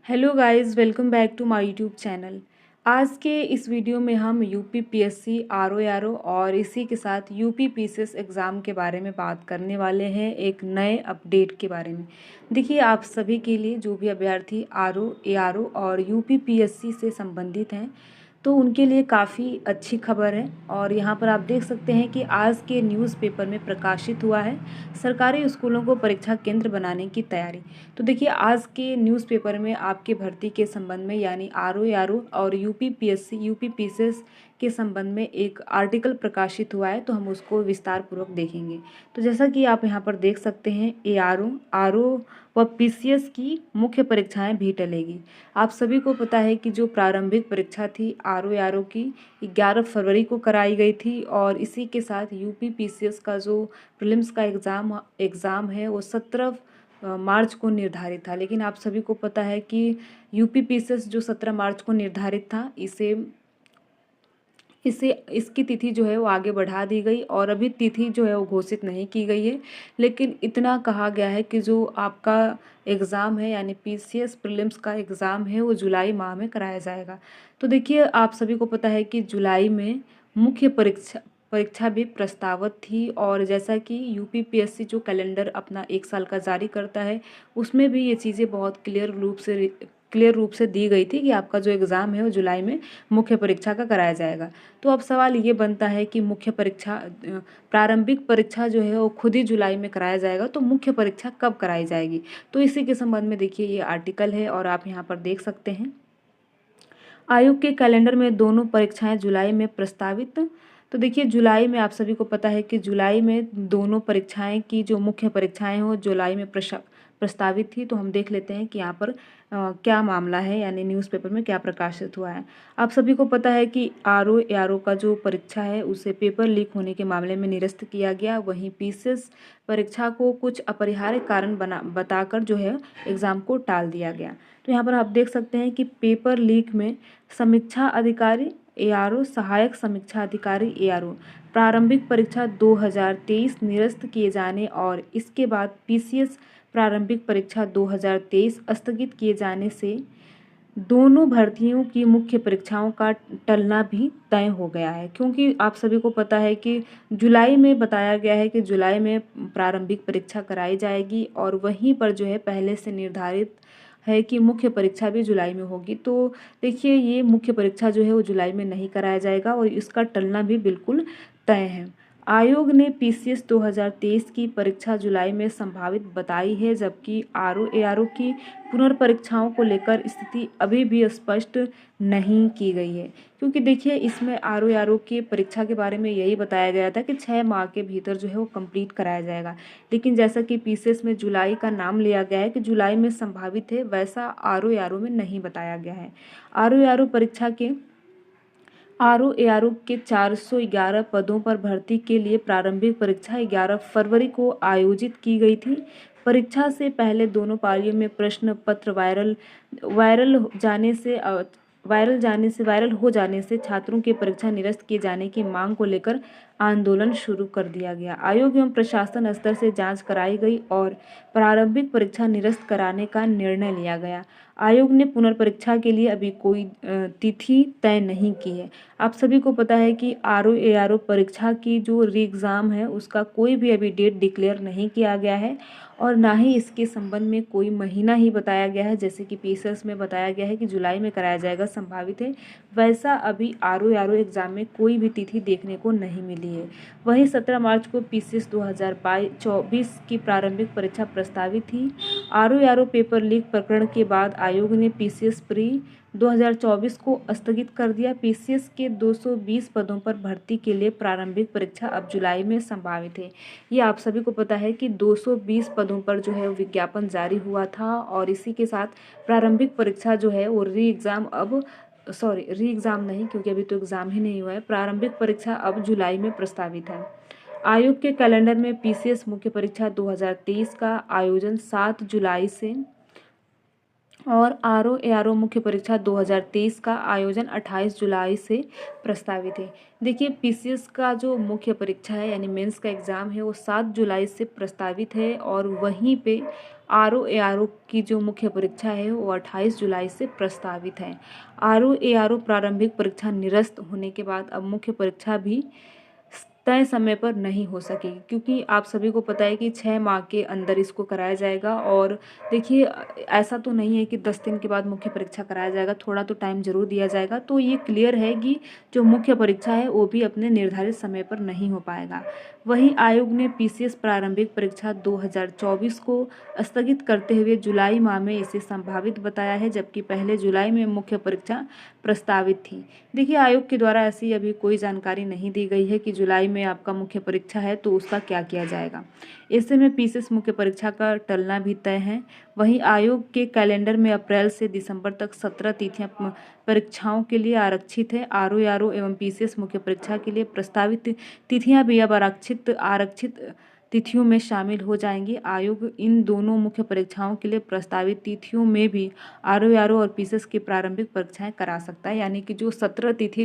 Hello guys, welcome back to my YouTube channel. आज के इस वीडियो में हम यूपी पीएससी आरओ और इसी के साथ यूपी पीसीएस एग्ज़ाम के बारे में बात करने वाले हैं, एक नए अपडेट के बारे में। देखिए, आप सभी के लिए जो भी अभ्यर्थी आरओ एआरओ और यूपी पीएससी से संबंधित हैं तो उनके लिए काफ़ी अच्छी खबर है। और यहाँ पर आप देख सकते हैं कि आज के न्यूज़पेपर में प्रकाशित हुआ है सरकारी स्कूलों को परीक्षा केंद्र बनाने की तैयारी। तो देखिए, आज के न्यूज़पेपर में आपके भर्ती के संबंध में यानी आरओ और यूपी पीएससी यूपी पीसीएस के संबंध में एक आर्टिकल प्रकाशित हुआ है, तो हम उसको विस्तार पूर्वक देखेंगे। तो जैसा कि आप यहाँ पर देख सकते हैं, एआरओ आरओ व पीसीएस की मुख्य परीक्षाएं भी टलेगी। आप सभी को पता है कि जो प्रारंभिक परीक्षा थी आरओ की 11 फरवरी को कराई गई थी और इसी के साथ यूपी पीसीएस का जो प्रीलिम्स का एग्ज़ाम है वो 17 मार्च को निर्धारित था। लेकिन आप सभी को पता है कि यूपी पीसीएस जो 17 मार्च को निर्धारित था, इसे इसे इसकी तिथि जो है वो आगे बढ़ा दी गई और अभी तिथि जो है वो घोषित नहीं की गई है। लेकिन इतना कहा गया है कि जो आपका एग्ज़ाम है यानी पीसीएस प्रीलिम्स का एग्ज़ाम है वो जुलाई माह में कराया जाएगा। तो देखिए, आप सभी को पता है कि जुलाई में मुख्य परीक्षा भी प्रस्तावित थी और जैसा कि यूपीपीएससी जो कैलेंडर अपना 1 साल का जारी करता है उसमें भी ये चीज़ें बहुत क्लियर रूप से दी गई थी कि आपका जो एग्ज़ाम है वो जुलाई में मुख्य परीक्षा का कराया जाएगा। तो अब सवाल ये बनता है कि प्रारंभिक परीक्षा जो है वो खुद ही जुलाई में कराया जाएगा, तो मुख्य परीक्षा कब कराई जाएगी? तो इसी के संबंध में देखिए ये आर्टिकल है और आप यहाँ पर देख सकते हैं। आयोग के कैलेंडर में दोनों परीक्षाएं जुलाई में प्रस्तावित। तो देखिए, जुलाई में आप सभी को पता है कि जुलाई में दोनों परीक्षाएं की जो मुख्य परीक्षाएं हो जुलाई में प्रस्तावित थी। तो हम देख लेते हैं कि यहाँ पर क्या मामला है यानी न्यूज़पेपर में क्या प्रकाशित हुआ है। आप सभी को पता है कि आरओ का जो परीक्षा है उसे पेपर लीक होने के मामले में निरस्त किया गया। वहीं पीसीएस परीक्षा को कुछ अपरिहार्य कारण बताकर जो है एग्ज़ाम को टाल दिया गया। तो यहाँ पर आप देख सकते हैं कि पेपर लीक में समीक्षा अधिकारी एआरओ सहायक समीक्षा अधिकारी एआरओ प्रारंभिक परीक्षा 2023 निरस्त किए जाने और इसके बाद पीसीएस प्रारंभिक परीक्षा 2023 स्थगित किए जाने से दोनों भर्तियों की मुख्य परीक्षाओं का टलना भी तय हो गया है। क्योंकि आप सभी को पता है कि जुलाई में बताया गया है कि जुलाई में प्रारंभिक परीक्षा कराई जाएगी और वहीं पर जो है पहले से निर्धारित है कि मुख्य परीक्षा भी जुलाई में होगी। तो देखिए, ये मुख्य परीक्षा जो है वो जुलाई में नहीं कराया जाएगा और इसका टलना भी बिल्कुल तय है। आयोग ने पीसीएस 2023 की परीक्षा जुलाई में संभावित बताई है, जबकि आरओ की पुनर्परीक्षाओं को लेकर स्थिति अभी भी स्पष्ट नहीं की गई है। क्योंकि देखिए, इसमें आरओ की परीक्षा के बारे में यही बताया गया था कि 6 माह के भीतर जो है वो कंप्लीट कराया जाएगा। लेकिन जैसा कि पीसीएस में जुलाई का नाम लिया गया है कि जुलाई में संभावित है, वैसा आरओ में नहीं बताया गया है। आरओ के 411 पदों पर भर्ती के लिए प्रारंभिक परीक्षा 11 फरवरी को आयोजित की गई थी। परीक्षा से पहले दोनों पालियों में प्रश्न पत्र वायरल हो जाने से छात्रों की परीक्षा निरस्त किए जाने की मांग को लेकर आंदोलन शुरू कर दिया गया। आयोग एवं प्रशासन स्तर से जांच कराई गई और प्रारंभिक परीक्षा निरस्त कराने का निर्णय लिया गया। आयोग ने पुनर्परीक्षा के लिए अभी कोई तिथि तय नहीं की है। आप सभी को पता है कि आरओ परीक्षा की जो री एग्ज़ाम है उसका कोई भी अभी डेट डिक्लेयर नहीं किया गया है और ना ही इसके संबंध में कोई महीना ही बताया गया है। जैसे कि पीसीएस में बताया गया है कि जुलाई में कराया जाएगा संभावित है, वैसा अभी आरओ एग्ज़ाम में कोई भी तिथि देखने को नहीं मिली है। वहीं 17 मार्च को पीसीएस 2024 की प्रारंभिक परीक्षा प्रस्तावित थी। आरओ पेपर लीक प्रकरण के बाद आयोग ने पीसीएस प्री 2024 को स्थगित कर दिया। पीसीएस के 220 पदों पर भर्ती के लिए प्रारंभिक परीक्षा अब जुलाई में संभावित है। ये आप सभी को पता है कि 220 पदों पर जो है विज्ञापन जारी हुआ था और इसी के साथ प्रारंभिक परीक्षा जो है वो री एग्ज़ाम नहीं, क्योंकि अभी तो एग्ज़ाम ही नहीं हुआ है। प्रारंभिक परीक्षा अब जुलाई में प्रस्तावित है। आयोग के कैलेंडर में पीसीएस मुख्य परीक्षा 2023 का आयोजन 7 जुलाई से और आरओ मुख्य परीक्षा 2023 का आयोजन 28 जुलाई से प्रस्तावित है। देखिए, पीसीएस का जो मुख्य परीक्षा है यानी मेंस का एग्ज़ाम है वो 7 जुलाई से प्रस्तावित है और वहीं पे RO-ARO की जो मुख्य परीक्षा है वो 28 जुलाई से प्रस्तावित है। RO-ARO प्रारंभिक परीक्षा निरस्त होने के बाद अब मुख्य परीक्षा भी तय समय पर नहीं हो सकेगी, क्योंकि आप सभी को पता है कि 6 माह के अंदर इसको कराया जाएगा। और देखिए ऐसा तो नहीं है कि 10 दिन के बाद मुख्य परीक्षा कराया जाएगा, थोड़ा तो टाइम ज़रूर दिया जाएगा। तो ये क्लियर है कि जो मुख्य परीक्षा है वो भी अपने निर्धारित समय पर नहीं हो पाएगा। वहीं आयोग ने PCS प्रारंभिक परीक्षा 2024 को स्थगित करते हुए जुलाई माह में इसे संभावित बताया है, जबकि पहले जुलाई में मुख्य परीक्षा प्रस्तावित थी। देखिए आयोग के द्वारा ऐसी अभी कोई जानकारी नहीं दी गई है कि जुलाई में आपका मुख्य परीक्षा है तो उसका क्या किया जाएगा। ऐसे में PCS मुख्य परीक्षा का टलना भी तय है। वहीं आयोग के कैलेंडर में अप्रैल से दिसंबर तक 17 तिथियां परीक्षाओं के लिए आरक्षित है। RO-ARO एवं PCS मुख्य परीक्षा के लिए प्रस्तावित तिथियां भी अब आरक्षित तिथियों में शामिल हो जाएंगी। आयोग इन दोनों मुख्य परीक्षाओं के लिए प्रस्तावित तिथियों में भी RO-ARO और PCS की प्रारंभिक परीक्षाएं करा सकता है। यानी कि जो 17 तिथि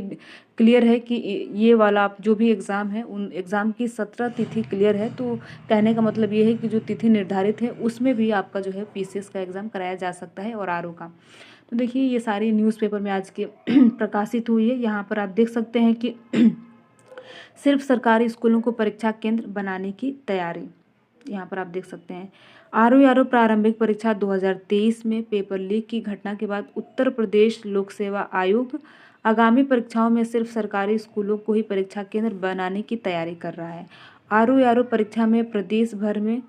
क्लियर है कि ये वाला जो भी एग्ज़ाम है उन एग्ज़ाम की 17 तिथि क्लियर है, तो कहने का मतलब ये है कि जो तिथि निर्धारित है उसमें भी आपका जो है PCS का एग्ज़ाम कराया जा सकता है और RO का। तो देखिए ये सारी न्यूज़पेपर में आज के प्रकाशित हुई है। यहाँ पर आप देख सकते हैं कि सिर्फ सरकारी स्कूलों को परीक्षा केंद्र बनाने की तैयारी, यहाँ पर आप देख सकते हैं। RO-ARO प्रारंभिक परीक्षा 2023 में पेपर लीक की घटना के बाद उत्तर प्रदेश लोक सेवा आयोग आगामी परीक्षाओं में सिर्फ सरकारी स्कूलों को ही परीक्षा केंद्र बनाने की तैयारी कर रहा है। RO-ARO परीक्षा में प्रदेश भर में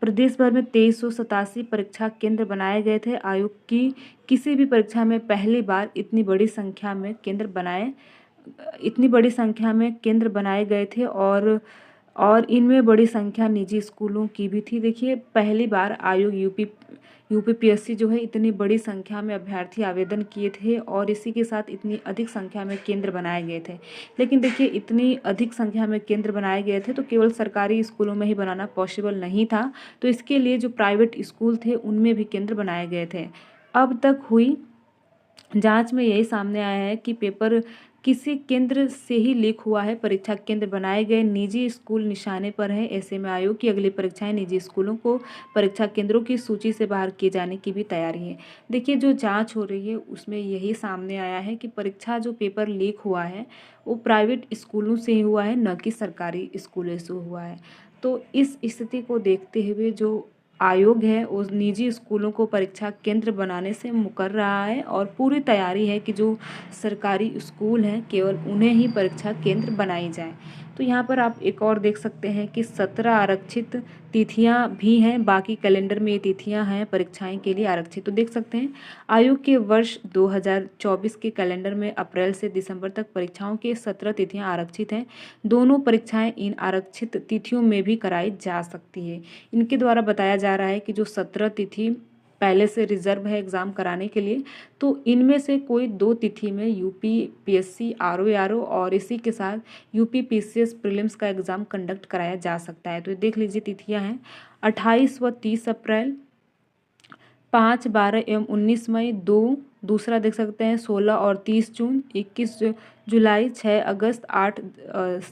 2387 परीक्षा केंद्र बनाए गए थे। आयोग की किसी भी परीक्षा में पहली बार इतनी बड़ी संख्या में केंद्र बनाए गए थे और इनमें बड़ी संख्या निजी स्कूलों की भी थी। देखिए पहली बार आयोग यूपी जो है इतनी बड़ी संख्या में अभ्यर्थी आवेदन किए थे और इसी के साथ इतनी अधिक संख्या में केंद्र बनाए गए थे। लेकिन देखिए इतनी अधिक संख्या में केंद्र बनाए गए थे तो केवल सरकारी स्कूलों में ही बनाना पॉसिबल नहीं था, तो इसके लिए जो प्राइवेट स्कूल थे उनमें भी केंद्र बनाए गए थे। अब तक हुई जांच में यही सामने आया है कि पेपर किसी केंद्र से ही लीक हुआ है। परीक्षा केंद्र बनाए गए निजी स्कूल निशाने पर हैं। ऐसे में आयोग की अगली परीक्षाएं निजी स्कूलों को परीक्षा केंद्रों की सूची से बाहर किए जाने की भी तैयारी है। देखिए जो जांच हो रही है उसमें यही सामने आया है कि परीक्षा जो पेपर लीक हुआ है वो प्राइवेट स्कूलों से ही हुआ है, न कि सरकारी स्कूलों से हुआ है। तो इस स्थिति को देखते हुए जो आयोग है उस निजी स्कूलों को परीक्षा केंद्र बनाने से मुकर रहा है और पूरी तैयारी है कि जो सरकारी स्कूल हैं केवल उन्हें ही परीक्षा केंद्र बनाई जाए। तो यहाँ पर आप एक और देख सकते हैं कि 17 आरक्षित तिथियां भी हैं, बाकी कैलेंडर में ये तिथियां हैं परीक्षाएं के लिए आरक्षित। तो देख सकते हैं आयोग के वर्ष 2024 के कैलेंडर में अप्रैल से दिसंबर तक परीक्षाओं के 17 तिथियां आरक्षित हैं। दोनों परीक्षाएं इन आरक्षित तिथियों में भी कराई जा सकती है। इनके द्वारा बताया जा रहा है कि जो 17 तिथि पहले से रिजर्व है एग्ज़ाम कराने के लिए, तो इनमें से कोई 2 तिथि में UPPSC RO-ARO और इसी के साथ UPPCS प्रीलिम्स का एग्ज़ाम कंडक्ट कराया जा सकता है। तो देख लीजिए तिथियां हैं 28 व 30 अप्रैल, 5, 12 एवं 19 मई, दूसरा देख सकते हैं 16 और 30 जून, 21 जुलाई, 6 अगस्त, 8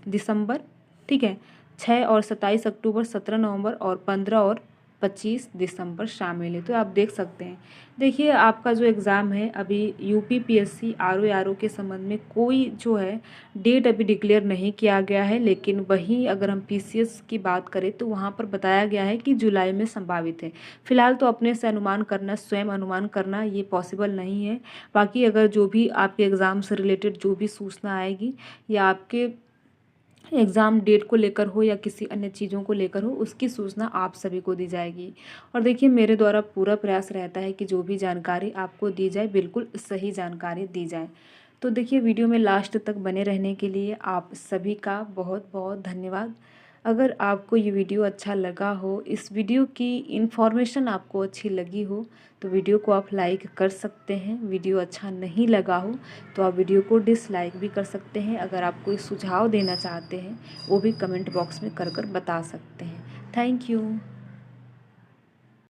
दिसंबर, ठीक है, 6 और 27 अक्टूबर, 17 नवंबर और 15 और 25 दिसंबर शामिल है। तो आप देख सकते हैं। देखिए आपका जो एग्ज़ाम है अभी UPPSC RO-ARO के संबंध में कोई जो है डेट अभी डिक्लेयर नहीं किया गया है, लेकिन वहीं अगर हम PCS की बात करें तो वहाँ पर बताया गया है कि जुलाई में संभावित है। फिलहाल तो अपने से अनुमान करना, स्वयं अनुमान करना ये पॉसिबल नहीं है। बाकी अगर जो भी आपके एग्ज़ाम से रिलेटेड जो भी सूचना आएगी या आपके एग्ज़ाम डेट को लेकर हो या किसी अन्य चीज़ों को लेकर हो, उसकी सूचना आप सभी को दी जाएगी। और देखिए मेरे द्वारा पूरा प्रयास रहता है कि जो भी जानकारी आपको दी जाए बिल्कुल सही जानकारी दी जाए। तो देखिए वीडियो में लास्ट तक बने रहने के लिए आप सभी का बहुत बहुत धन्यवाद। अगर आपको ये वीडियो अच्छा लगा हो, इस वीडियो की इन्फॉर्मेशन आपको अच्छी लगी हो, तो वीडियो को आप लाइक कर सकते हैं। वीडियो अच्छा नहीं लगा हो तो आप वीडियो को डिसलाइक भी कर सकते हैं। अगर आप कोई सुझाव देना चाहते हैं वो भी कमेंट बॉक्स में कर बता सकते हैं। Thank you.